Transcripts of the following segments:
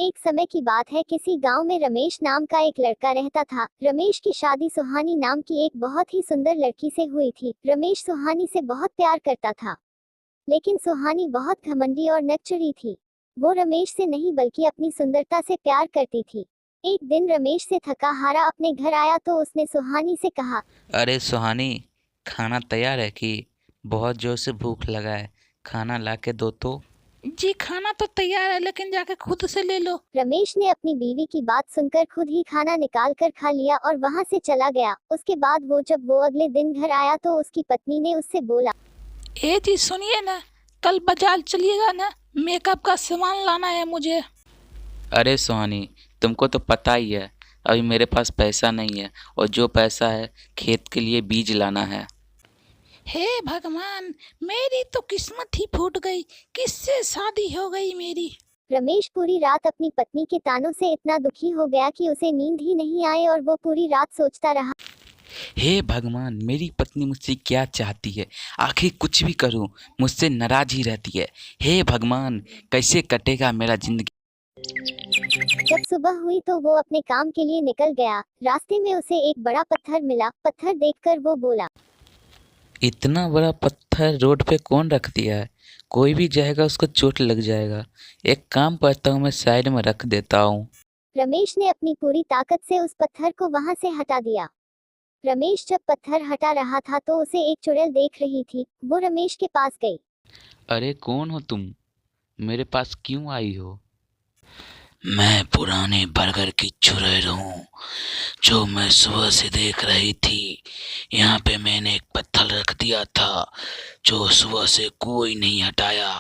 एक समय की बात है, किसी गांव में रमेश नाम का एक लड़का रहता था। रमेश की शादी सुहानी नाम की एक बहुत ही सुंदर लड़की से हुई थी। रमेश सुहानी से बहुत प्यार करता था, लेकिन सुहानी बहुत घमंडी और नकचरी थी। वो रमेश से नहीं बल्कि अपनी सुंदरता से प्यार करती थी। एक दिन रमेश से थका हारा अपने घर आया तो उसने सुहानी से कहा, अरे सुहानी, खाना तैयार है कि बहुत जोर से भूख लगा है। खाना ला के दो तो। जी खाना तो तैयार है, लेकिन जाके खुद से ले लो। रमेश ने अपनी बीवी की बात सुनकर खुद ही खाना निकाल कर खा लिया और वहां से चला गया। उसके बाद जब वो अगले दिन घर आया तो उसकी पत्नी ने उससे बोला, ए जी सुनिए ना, कल बाजार चलिएगा ना, मेकअप का सामान लाना है मुझे। अरे सुहानी, तुमको तो पता ही है अभी मेरे पास पैसा नहीं है, और जो पैसा है खेत के लिए बीज लाना है। हे भगवान, मेरी तो किस्मत ही फूट गई, किससे शादी हो गई मेरी। रमेश पूरी रात अपनी पत्नी के तानों से इतना दुखी हो गया कि उसे नींद ही नहीं आई और वो पूरी रात सोचता रहा। हे भगवान, मेरी पत्नी मुझसे क्या चाहती है? आखिर कुछ भी करूं, मुझसे नाराज ही रहती है। हे भगवान, कैसे कटेगा मेरा जिंदगी? जब सुबह हुई तो वो अपने काम के लिए निकल गया। रास्ते में उसे एक बड़ा पत्थर मिला। पत्थर देखकर वो बोला, इतना बड़ा पत्थर रोड पे कौन रख दिया है? कोई भी जाएगा उसको चोट लग जाएगा। एक काम करता हूँ, मैं साइड में रख देता हूँ। रमेश ने अपनी पूरी ताकत से उस पत्थर को वहां से हटा दिया। रमेश जब पत्थर हटा रहा था तो उसे एक चुड़ैल देख रही थी। वो रमेश के पास गई। अरे कौन हो तुम? मेरे पास क्यों आई हो? मैं पुराने बर्गर की चुड़ैल हूँ, जो मैं सुबह से देख रही थी। यहाँ पे मैंने एक पत्थर रख दिया था, जो सुबह से कोई नहीं हटाया।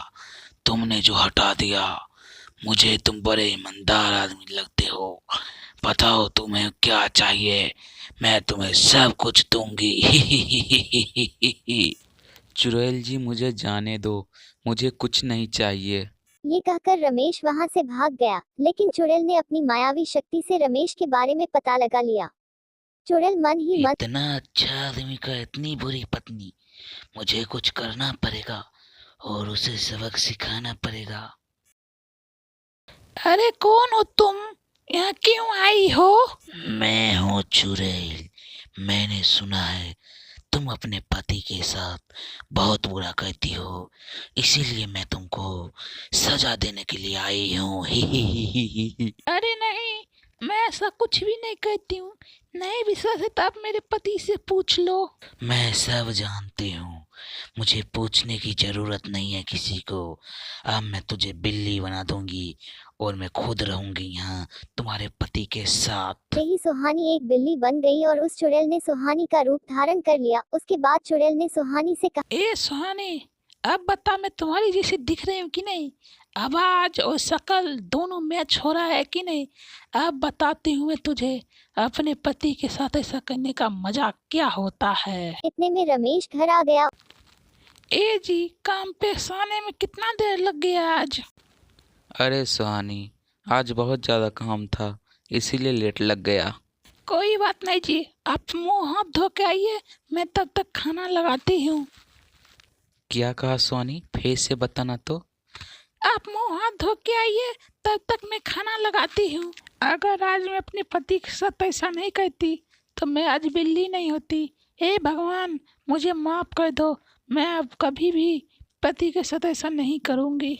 तुमने जो हटा दिया, मुझे तुम बड़े ईमानदार आदमी लगते हो। बताओ तुम्हें क्या चाहिए, मैं तुम्हें सब कुछ दूंगी। चुड़ैल जी, मुझे जाने दो, मुझे कुछ नहीं चाहिए। ये कहकर रमेश वहां से भाग गया, लेकिन चुड़ैल ने अपनी मायावी शक्ति से रमेश के बारे में पता लगा लिया। चुड़ैल मन ही मन इतना अच्छा आदमी का इतनी बुरी पत्नी, मुझे कुछ करना पड़ेगा और उसे सबक सिखाना पड़ेगा। अरे कौन हो तुम, यहाँ क्यों आई हो। मैं हूँ चुड़ैल। मैंने सुना है तुम अपने पति के साथ बहुत बुरा करती हो, इसीलिए मैं तुमको सजा देने के लिए आई हूँ। अरे नहीं, मैं ऐसा कुछ भी नहीं कहती हूँ। नहीं विश्वास है तो आप मेरे पति से पूछ लो। मैं सब जानती हूँ, मुझे पूछने की जरूरत नहीं है किसी को। अब मैं तुझे बिल्ली बना दूंगी और मैं खुद रहूंगी यहाँ तुम्हारे पति के साथ। से ही सुहानी एक बिल्ली बन गई और उस चुड़ैल ने सुहानी का रूप धारण कर लिया। उसके बाद चुड़ैल ने सुहानी से कहा, ए सुहानी, अब बता मैं तुम्हारी जैसी दिख रही हूँ कि नहीं। आवाज और शक्ल दोनों मैच हो रहा है कि नहीं। अब बताती हूँ मैं तुझे, अपने पति के साथ ऐसा करने का मजा क्या होता है। इतने में रमेश घर आ गया। ए जी, काम पे आने में कितना देर लग गया आज। अरे सुहानी, आज बहुत ज़्यादा काम था, इसीलिए लेट लग गया। कोई बात नहीं जी, आप मुंह हाथ धो के आइए, मैं तब तक खाना लगाती हूँ। क्या कहा सुहानी? फिर से बताना तो। आप मुंह हाथ धो के आइए, तब तक मैं खाना लगाती हूँ। अगर आज मैं अपने पति के साथ ऐसा नहीं करती तो मैं आज बिल्ली नहीं होती। हे भगवान, मुझे माफ कर दो, मैं अब कभी भी पति के साथ ऐसा नहीं करूँगी।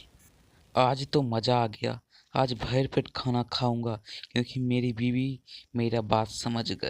आज तो मज़ा आ गया। आज भर पेट खाना खाऊंगा, क्योंकि मेरी बीवी मेरा बात समझ गई।